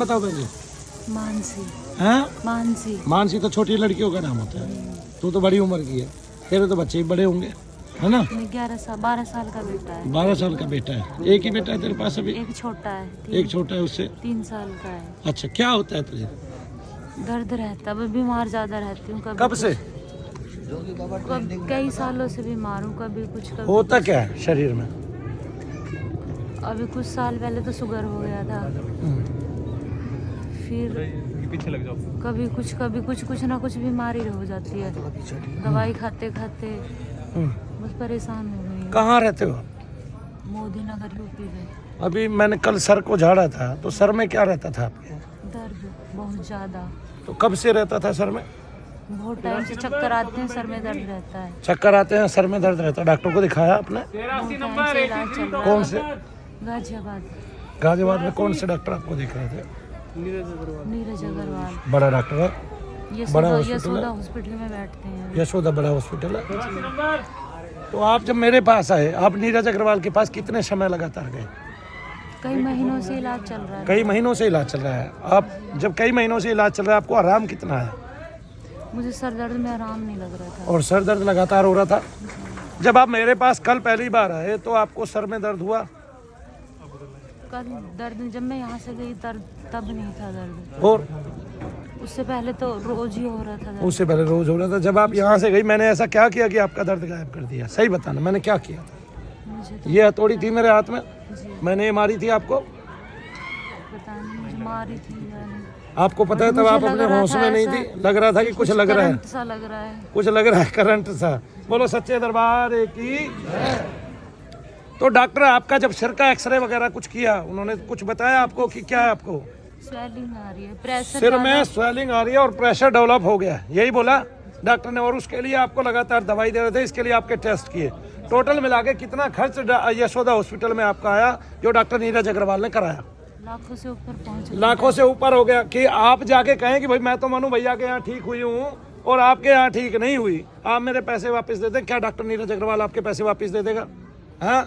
बताओ बहन जी। मानसी। हैं? मानसी। मानसी तो छोटी लड़कियों का नाम होता है। तू तो बड़ी उम्र की है, तेरे तो बच्चे ही बड़े होंगे, है ना? 12 साल का बेटा है। 12 साल का बेटा है। एक ही बेटा है तेरे पास अभी? एक छोटा है। एक छोटा है, उससे 3 साल का है। अच्छा, क्या होता है तुझे? दर्द रहता है, मैं बीमार ज्यादा रहती हूँ। कब से? कई सालों से बीमार हूँ। कभी कुछ होता क्या है शरीर में? अभी कुछ साल पहले तो शुगर हो गया था, फिर पीछे लग जाओ। कभी कुछ ना कुछ बीमारी हो जाती है। दवाई खाते खाते बस परेशान हो गई। कहाँ रहते हो? मोदी नगर यूपी में। अभी मैंने कल सर को झाड़ा था, तो सर में क्या रहता था आपके? दर्द बहुत ज्यादा। तो कब से रहता था सर में? बहुत टाइम से चक्कर आते हैं, सर में दर्द रहता है। चक्कर आते हैं, सर में दर्द रहता है। डॉक्टर को दिखाया आपने? बहुत टाइम से इलाज चल रहा है। कौन से? गाजियाबाद। गाजियाबाद में कौन से डॉक्टर आपको देख रहे थे? नीरज अग्रवाल। बड़ा डॉक्टर है? बड़ा हॉस्पिटल यशोदा है? हॉस्पिटल में बैठते हैं। यशोदा बड़ा हॉस्पिटल है। तो आप जब मेरे पास आए, आप नीरज अग्रवाल के पास कितने समय लगातार गए? कई महीनों से इलाज चल रहा है। कई महीनों से इलाज चल रहा है। आप जब कई महीनों से इलाज चल रहा है, आपको आराम कितना है? मुझे सर दर्द में आराम नहीं लग रहा था। और सर दर्द लगातार हो रहा था। जब आप मेरे पास कल पहली बार आए तो आपको सर में दर्द हुआ? कल दर्द जब मैं यहाँ से गई दर्द तब नहीं था दर्द। और उससे पहले तो रोज ही हो रहा था दर्द। उससे पहले रोज हो रहा था। जब आप यहाँ से गई, मैंने ऐसा क्या किया कि आपका दर्द गायब कर दिया? सही बताना, मैंने क्या किया था? मुझे तो ये हथौड़ी थी मेरे हाथ में, जी मैंने ये मारी थी आपको? पता नहीं, मुझे मारी थी या नहीं। आपको पता है तब मुझे आप लग अपने रहा होश था में नहीं ऐसा थी? लग रहा था कि कुछ लग रहा है, करंट सा लग रहा है। कुछ लग रहा है, करंट सा। बोलो सच्चे दरबार की। तो डॉक्टर आपका जब सिर का एक्सरे वगैरह कुछ किया, उन्होंने कुछ बताया आपको कि क्या है? आपको स्वेलिंग आ रही है, प्रेशर सिर में स्वेलिंग आ रही है और प्रेशर डेवलप हो गया, यही बोला डॉक्टर ने। और उसके लिए आपको लगातार दवाई दे रहे थे, इसके लिए आपके टेस्ट किए। टोटल मिला के कितना खर्च यशोदा हॉस्पिटल में आपका आया, जो डॉक्टर नीरज अग्रवाल ने कराया? लाखों से ऊपर पहुंच गया। लाखों से ऊपर हो गया। कि आप जाके कहें कि भाई मैं तो मनु भैया के यहाँ ठीक हुई हूँ और आपके यहाँ ठीक नहीं हुई, आप मेरे पैसे वापस दे दें, क्या डॉक्टर नीरज अग्रवाल आपके पैसे वापस दे देगा? हाँ,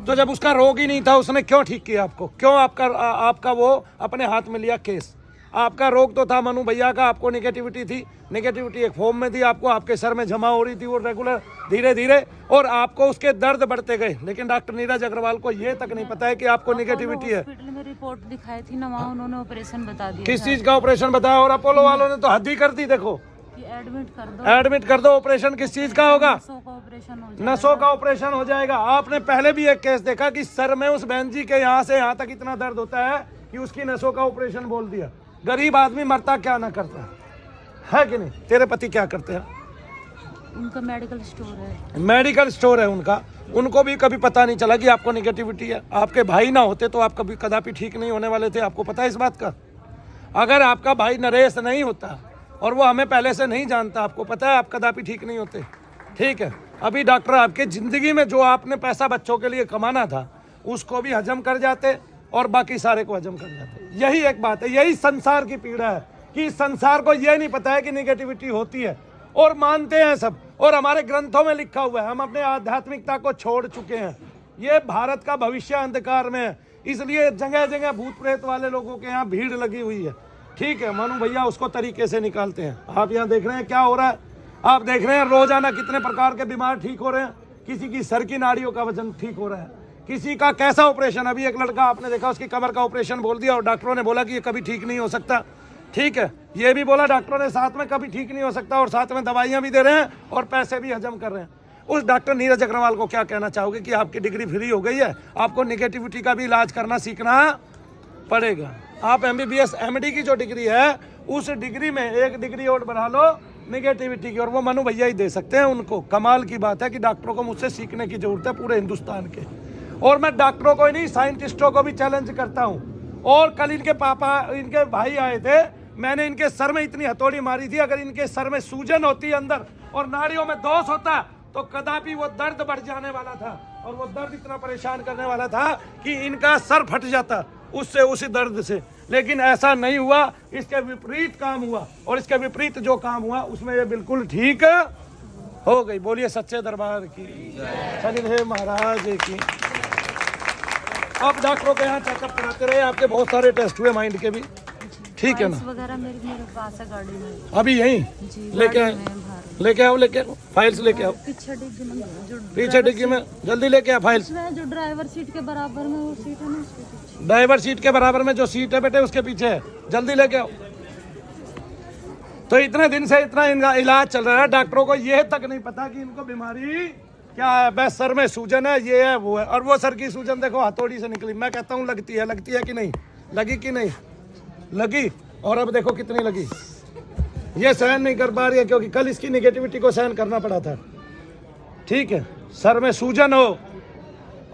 तो जब उसका रोग ही नहीं था, उसने क्यों ठीक किया आपको? क्यों आपका वो अपने हाथ में लिया केस? आपका रोग तो था मनु भैया का, आपको निगेटिविटी थी। निगेटिविटी एक फॉर्म में थी आपको, आपके सर में जमा हो रही थी वो रेगुलर, धीरे धीरे, और आपको उसके दर्द बढ़ते गए। लेकिन डॉक्टर नीरज अग्रवाल को ये तक नहीं पता है कि आपको निगेटिविटी है। हॉस्पिटल में रिपोर्ट दिखाई थी ना, वहाँ उन्होंने ऑपरेशन बता दिया। किस चीज का ऑपरेशन बताया? और अपोलो वालों ने तो हद ही कर दी। देखो, एडमिट कर दो। एडमिट कर दो। ऑपरेशन किस चीज का होगा? नसों का ऑपरेशन हो जाएगा। नसों का ऑपरेशन हो जाएगा। आपने पहले भी एक केस देखा कि सर में उस बहन जी के यहाँ से यहाँ तक इतना दर्द होता है कि उसकी नसों का ऑपरेशन बोल दिया। गरीब आदमी मरता क्या ना करता है कि नहीं? तेरे पति क्या करते हैं? उनका मेडिकल स्टोर है। मेडिकल स्टोर है उनका। उनको भी कभी पता नहीं चला कि आपको निगेटिविटी है। आपके भाई ना होते तो आप कभी कदापि ठीक नहीं होने वाले थे, आपको पता है इस बात का? अगर आपका भाई नरेश नहीं होता और वो हमें पहले से नहीं जानता, आपको पता है आप कदापि ठीक नहीं होते। ठीक है, अभी डॉक्टर आपके ज़िंदगी में जो आपने पैसा बच्चों के लिए कमाना था, उसको भी हजम कर जाते और बाकी सारे को हजम कर जाते। यही एक बात है, यही संसार की पीड़ा है कि संसार को यह नहीं पता है कि निगेटिविटी होती है, और मानते हैं सब। और हमारे ग्रंथों में लिखा हुआ है, हम अपने आध्यात्मिकता को छोड़ चुके हैं। ये भारत का भविष्य अंधकार में है, इसलिए जगह जगह भूत प्रेत वाले लोगों के यहाँ भीड़ लगी हुई है। ठीक है, मनु भैया उसको तरीके से निकालते हैं। आप यहाँ देख रहे हैं क्या हो रहा है? आप देख रहे हैं रोजाना कितने प्रकार के बीमार ठीक हो रहे हैं। किसी की सर की नाड़ियों का वजन ठीक हो रहा है, किसी का कैसा ऑपरेशन। अभी एक लड़का आपने देखा, उसकी कमर का ऑपरेशन बोल दिया और डॉक्टरों ने बोला कि ये कभी ठीक नहीं हो सकता। ठीक है, ये भी बोला डॉक्टरों ने साथ में कभी ठीक नहीं हो सकता, और साथ में दवाइयाँ भी दे रहे हैं और पैसे भी हजम कर रहे हैं। उस डॉक्टर नीरज अग्रवाल को क्या कहना चाहोगे कि आपकी डिग्री फ्री हो गई है, आपको निगेटिविटी का भी इलाज करना सीखना पड़ेगा। आप MBBS MD की जो डिग्री है, उस डिग्री में एक डिग्री और बढ़ा लो निगेटिविटी की, और वो मनु भैया ही दे सकते हैं उनको। कमाल की बात है कि डॉक्टरों को मुझसे सीखने की जरूरत है पूरे हिंदुस्तान के। और मैं डॉक्टरों को ही नहीं, साइंटिस्टों को भी चैलेंज करता हूँ। और कल इनके पापा, इनके भाई आए थे, मैंने इनके सर में इतनी हथौड़ी मारी थी, अगर इनके सर में सूजन होती अंदर और नाड़ियों में दोष होता तो कदापि वो दर्द बढ़ जाने वाला था, और वो दर्द इतना परेशान करने वाला था कि इनका सर फट जाता उससे, उसी दर्द से। लेकिन ऐसा नहीं हुआ, इसके विपरीत काम हुआ, और इसके विपरीत जो काम हुआ उसमें ये बिल्कुल ठीक हो गई। बोलिए सच्चे दरबार की, चलिए महाराज की। आप डॉक्टरों के यहाँ चेकअप कराते रहे, आपके बहुत सारे टेस्ट हुए माइंड के भी, ठीक है ना? फाइल्स वगैरह मेरे पास है गाड़ी में। अभी यहीं जी लेके आए, गाड़ी में है बाहर। लेके आओ फाइल्स लेके आओ। पीछे डिग्गी में जो पीछे डिग्गी में जल्दी लेके आओ फाइल्स। इसमें जो ड्राइवर सीट के बराबर में वो सीट है ना, उसके पीछे। ड्राइवर सीट के बराबर में जो सीट है बेटे उसके पीछे है, जल्दी लेके आओ। तो इतने दिन से इतना इनका इलाज चल रहा है, डॉक्टरों को ये तक नहीं पता कि इनको बीमारी क्या है। बस सर में सूजन है, ये है वो है। और वो सर की सूजन देखो हथौड़ी से निकली। मैं कहता हूँ लगती है कि नहीं लगी, कि नहीं लगी। और अब देखो कितनी लगी। ये सहन नहीं कर पा रही है क्योंकि कल इसकी निगेटिविटी को सहन करना पड़ा था। ठीक है, सर में सूजन हो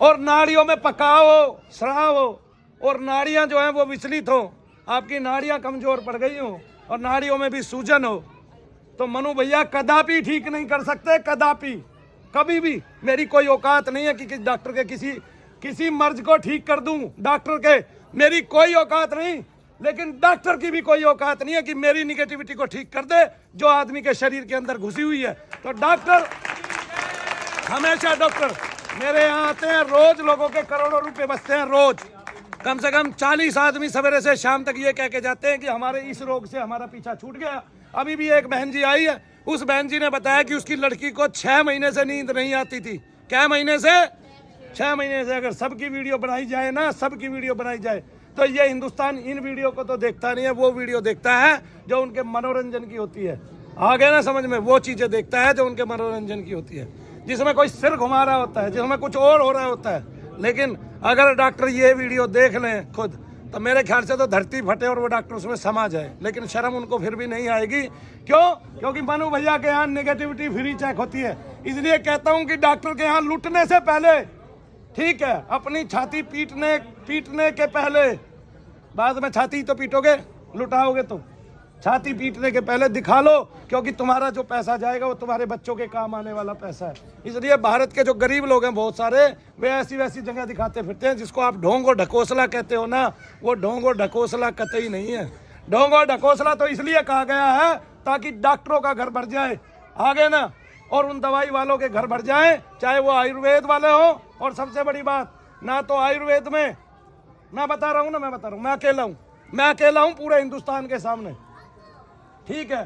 और नाड़ियों में पकाव हो, स्राव हो, और नाड़ियां जो हैं वो विचलित हो, आपकी नाड़ियां कमजोर पड़ गई हो और नाड़ियों में भी सूजन हो, तो मनु भैया कदापि ठीक नहीं कर सकते। कदापि कभी भी मेरी कोई औकात नहीं है कि डॉक्टर के किसी मर्ज को ठीक कर दूं। डॉक्टर के मेरी कोई औकात नहीं, लेकिन डॉक्टर की भी कोई औकात नहीं है कि मेरी निगेटिविटी को ठीक कर दे जो आदमी के शरीर के अंदर घुसी हुई है। तो डॉक्टर हमेशा डॉक्टर मेरे यहाँ आते हैं, रोज लोगों के करोड़ों रुपए बचते हैं। रोज कम से कम 40 आदमी सवेरे से शाम तक ये कह के जाते हैं कि हमारे इस रोग से हमारा पीछा छूट गया। अभी भी एक बहन जी आई है, उस बहन जी ने बताया कि उसकी लड़की को 6 महीने से नींद नहीं आती थी। क्या महीने से? 6 महीने से। अगर सबकी वीडियो बनाई जाए ना, सबकी वीडियो बनाई जाए, तो ये हिंदुस्तान इन वीडियो को तो देखता नहीं है, वो वीडियो देखता है जो उनके मनोरंजन की होती है। आ गया ना समझ में? वो चीजें देखता है जो उनके मनोरंजन की होती है, जिसमें कोई सिर घुमा रहा होता है, जिसमें कुछ और हो रहा होता है। लेकिन अगर डॉक्टर ये वीडियो देख लें खुद, तो मेरे ख्याल से तो धरती फटे और वो डॉक्टर उसमें समा जाए। लेकिन शर्म उनको फिर भी नहीं आएगी। क्यों? क्योंकि मनु भैया के यहाँ नेगेटिविटी फ्री चेक होती है। इसलिए कहता हूँ कि डॉक्टर के यहाँ लुटने से पहले, ठीक है, अपनी छाती पीटने के पहले, बाद में छाती तो पीटोगे, लुटाओगे तो छाती पीटने के पहले दिखा लो, क्योंकि तुम्हारा जो पैसा जाएगा वो तुम्हारे बच्चों के काम आने वाला पैसा है। इसलिए भारत के जो गरीब लोग हैं बहुत सारे, वे ऐसी वैसी जगह दिखाते फिरते हैं। जिसको आप ढोंग और ढकोसला कहते हो ना, वो ढोंग और ढकोसला कतई नहीं है। ढोंग और ढकोसला तो इसलिए कहा गया है ताकि डॉक्टरों का घर भर जाए, आगे ना, और उन दवाई वालों के घर भर जाए, चाहे वो आयुर्वेद वाले हो। और सबसे बड़ी बात, ना तो आयुर्वेद में, मैं बता रहा हूँ ना, मैं बता रहा हूँ, मैं अकेला हूँ पूरे हिंदुस्तान के सामने। ठीक है,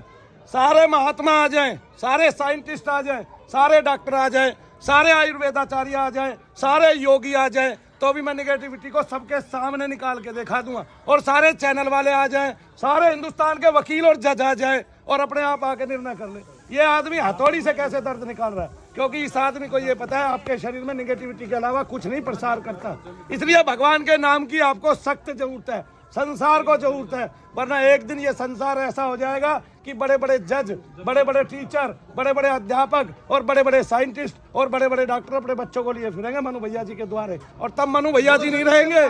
सारे महात्मा आ जाएं, सारे साइंटिस्ट आ जाएं, सारे डॉक्टर आ जाएं, सारे आयुर्वेदाचार्य आ जाएं, सारे योगी आ जाएं, तो भी मैं निगेटिविटी को सबके सामने निकाल के दिखा दूंगा। और सारे चैनल वाले आ जाएं, सारे हिंदुस्तान के वकील और जज आ जाएं और अपने आप आके निर्णय कर ले ये आदमी हथौड़ी से कैसे दर्द निकाल रहा है। क्योंकि इस आदमी को ये पता है आपके शरीर में निगेटिविटी के अलावा कुछ नहीं प्रसार करता। इसलिए भगवान के नाम की आपको सख्त जरूरत है, संसार को जरूरत है। वरना एक दिन ये संसार ऐसा हो जाएगा कि बड़े बड़े जज, बड़े बड़े टीचर, बड़े बड़े अध्यापक और बड़े बड़े साइंटिस्ट और बड़े बड़े डॉक्टर अपने बच्चों को लिए फिरेंगे मनु भैया जी के द्वारे, और तब मनु भैया जी नहीं रहेंगे।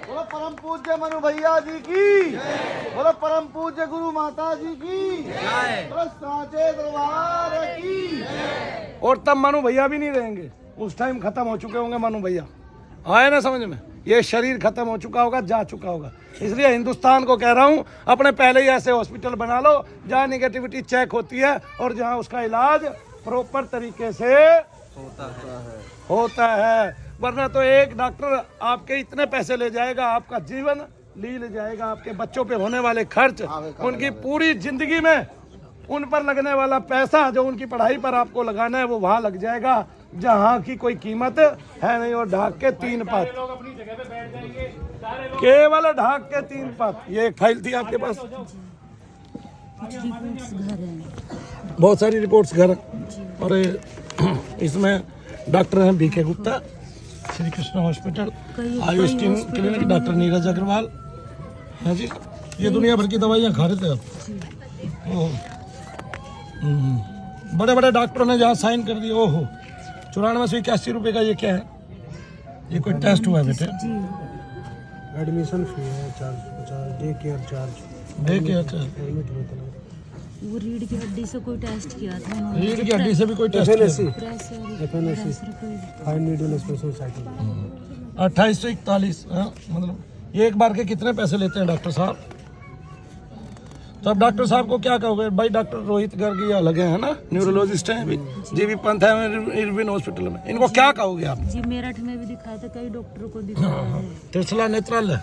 बोलो परम पूज्य मनु भैया जी की, बोलो परम पूज्य गुरु माता जी की, बोलो साचे दरबार की। और तब मनु भैया भी नहीं रहेंगे, उस टाइम खत्म हो चुके होंगे मनु भैया। आए ना समझ में? ये शरीर खत्म हो चुका होगा, जा चुका होगा। इसलिए हिंदुस्तान को कह रहा हूँ, अपने पहले ही ऐसे हॉस्पिटल बना लो जहाँ निगेटिविटी चेक होती है और जहाँ उसका इलाज प्रॉपर तरीके से होता है। वरना तो एक डॉक्टर आपके इतने पैसे ले जाएगा, आपका जीवन ले जाएगा, आपके बच्चों पे होने वाले खर्च, उनकी पूरी जिंदगी में उन पर लगने वाला पैसा जो उनकी पढ़ाई पर आपको लगाना है वो वहाँ लग जाएगा जहाँ की कोई कीमत है नहीं। और ढाक के 3 पत, केवल ढाक के 3 पत। ये एक फाइल थी आपके पास, बहुत सारी रिपोर्ट्स घर, और इसमें डॉक्टर हैं BK Gupta, Shri Krishna hospital, Ayush clinic, doctor Neeraj Agarwal है जी। ये दुनिया भर की दवाइयाँ खा रहे थे आप। बड़े बड़े डॉक्टरों ने जहाँ साइन कर दिए। ओहो, 9481 रुपये का ये क्या है? ये कोई टेस्ट हुआ है बेटे? एडमिशन फी है, charge, day care charge, admit होता है। वो रीढ़ की हड्डी से कोई टेस्ट किया था उन्होंने। रीढ़ की हड्डी से भी कोई test FNSC, fine needle special cycle, 28 से 41। मतलब ये एक बार के कितने पैसे लेते हैं डॉक्टर साहब? तो अब डॉक्टर साहब को क्या कहोगे भाई? डॉक्टर रोहित गर्ग ये अलग है ना, न्यूरोलॉजिस्ट हैं, जीवी पंथ है इरविन हॉस्पिटल में, इनको क्या कहोगे आप? जी मेरठ में भी दिखाया था, कई डॉक्टर को दिखाया है। त्रिशला नेत्रालय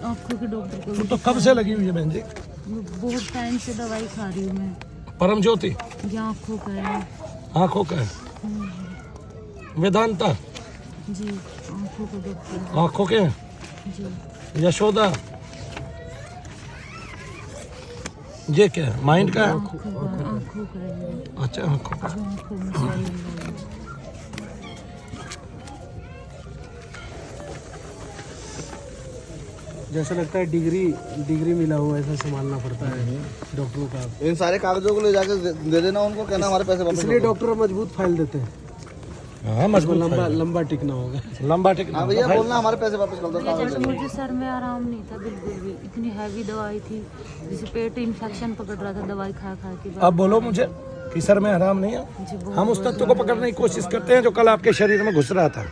आँखों के डॉक्टर को भी तो कब से लगी हुई है बहन जी? बहुत टाइम से दवाई खा रही हूँ मैं। परम ज्योति ये आँखों का है आंखों का है, वेदांता जी, आँखों का डॉक्टर आंखों के हैं, जी। यशोदा ये क्या है? माइंड का है? आँखों का है, अच्छा आंखों का। आँखों में swelling है। जैसा लगता है डिग्री मिला हुआ ऐसा संभालना पड़ता है डॉक्टरों का। इन सारे कागजों को ले जाके दे देना उनको, कहना हमारे पैसे वापस इसलिए कर दो। डॉक्टर मजबूत फाइल देते हैं, हाँ मजबूत लंबा है। लंबा टिकना होगा। लंबा टिकना हाँ भैया होगा भाई। बोलना हमारे पैसे वापस कर दो जैसे कागज ले। मुझे सर में आराम नहीं था बिल्कुल भी, इतनी हैवी दवाई थी, जैसे पेट इन्फेक्शन पकड़ रहा था दवाई खा खा के। अब बोलो मुझे कि सर में आराम नहीं है। जी, बहुत हम उस तत्व को पकड़ने की कोशिश करते हैं जो कल आपके शरीर में घुस रहा था,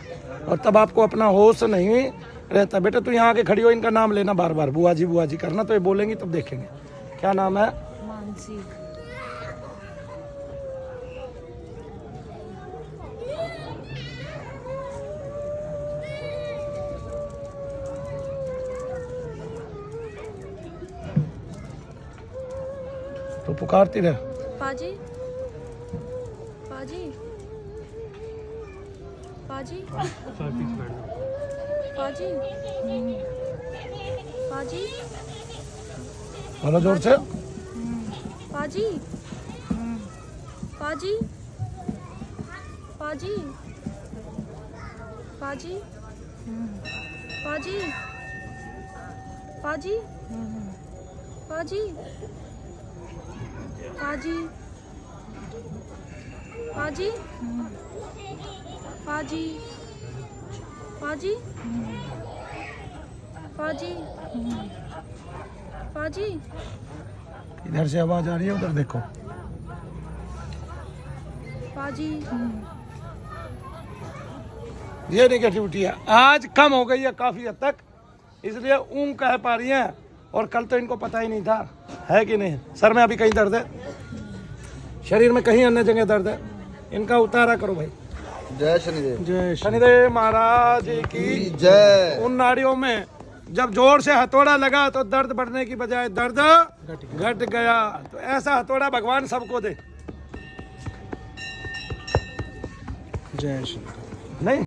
और तब आपको अपना होश नहीं रहता। बेटा तू यहाँ आके खड़ी हो, इनका नाम लेना बार बार, बुआ जी करना, तो ये बोलेंगी तब देखेंगे। क्या नाम है? मानसी। तो पुकारती रहे। पाजी पाजी पाजी पाजी पाजी बोलो जोर से। पाजी पाजी पाजी पाजी पाजी पाजी पाजी पाजी पाजी पाजी पाजी पाजी पाजी इधर से आवाज आ रही है, उधर देखो। पाजी ये नेगेटिविटी है, आज कम हो गई है काफी हद तक, इसलिए ऊं कह पा रही हैं। और कल तो इनको पता ही नहीं था, है कि नहीं? सर में अभी कहीं दर्द है, शरीर में कहीं अन्य जगह दर्द है, इनका उतारा करो भाई। जय शनिदेव। जय शनिदेव महाराज की जय। उन नाड़ियों में जब जोर से हथौड़ा लगा तो दर्द बढ़ने की बजाय दर्द घट गया। तो ऐसा हथौड़ा भगवान सबको दे। जय श्री नहीं।